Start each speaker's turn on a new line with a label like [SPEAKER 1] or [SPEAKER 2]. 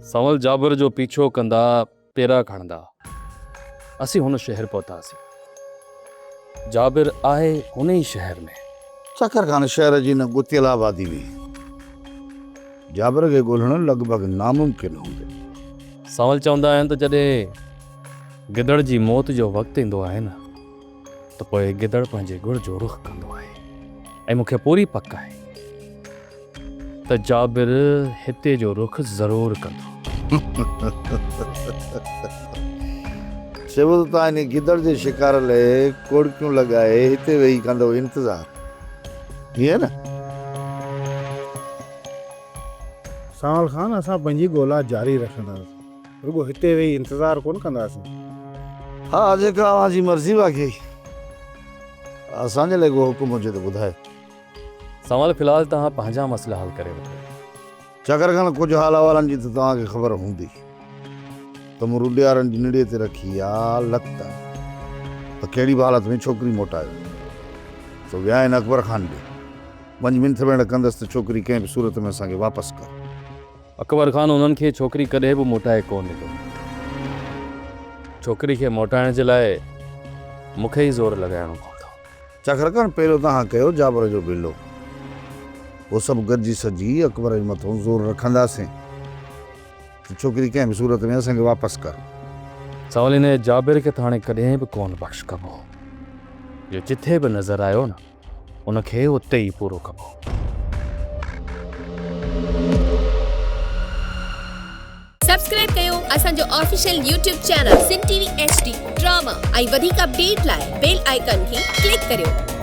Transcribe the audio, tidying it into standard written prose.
[SPEAKER 1] सवल जाबिर जो पीछो कंदा पेरा खणंदा असी हुन शहर पहुतासीं। जाबिर आहे हुन ई शहर में।
[SPEAKER 2] चकरखान शहर जी न गुतियल आबादी हुई। जाबिर खे ॻोल्हणु लॻभॻि नामुमकिन हूंदो।
[SPEAKER 1] सवल चवंदा आहिनि त जॾहिं गिदड़ जी मौत जो वक़्तु ईंदो आहे न त पोइ गिदड़ पंहिंजे गुड़ जो रुख कंदो आहे। ऐं मूंखे पूरी पक आहे त जाबिर हिते जो रुख ज़रूरु कंदो।
[SPEAKER 2] चइबो त तव्हां इन गिदड़ जे शिकार लाइ कोड़कियूं लॻाए हिते वेही कंदो इंतज़ारु, हीअं न?
[SPEAKER 3] सावल खान, असां पंहिंजी ॻोल्हा जारी रखंदासीं, रुॻो हिते वेही इंतज़ारु कोन कंदासीं।
[SPEAKER 2] हा, जेका अव्हांजी मर्ज़ी बाक़ी असांजे लाइ को हुकुम हुजे त ॿुधाए।
[SPEAKER 1] सवाल फ़िलहाल तव्हां पंहिंजा मसइला हल करे वठो।
[SPEAKER 2] चकरखान कुझु हाल अहिवालनि जी त तव्हांखे ख़बर हूंदी त मूं रुडियारनि जी निड़ीअ ते रखी आहे लत त कहिड़ी बि हालत में छोकिरी मोटायो। सो विया आहिनि अकबर खान ॾे। 5 मिंट भेण कंदसि त छोकिरी कंहिं बि सूरत में असांखे वापसि कर।
[SPEAKER 1] अकबर खान उन्हनि खे छोकिरी कॾहिं बि मोटाए कोन ॾिनो। छोकिरी खे मोटाइण जे लाइ मूंखे ई ज़ोर लॻाइणो पवंदो।
[SPEAKER 2] चकरखान, पहिरियों तव्हां कयो जाबिर जो बिलो, उहो सभु गॾिजी सजी अकबर जे मथां ज़ोर रखंदासीं त छोकिरी कंहिं बि सूरत में असांखे वापसि कर।
[SPEAKER 1] सवाल इन जाबिर खे त हाणे कॾहिं बि कोन बख़्श कबो। जो जिथे बि नज़र आयो न उनखे उते ई पूरो कबो।
[SPEAKER 4] सब्सक्राइब कयो असांजो official YouTube channel Sindh TV HD drama ऐं वधीक अपडेट लाइ बेल आइकन खे क्लिक करियो।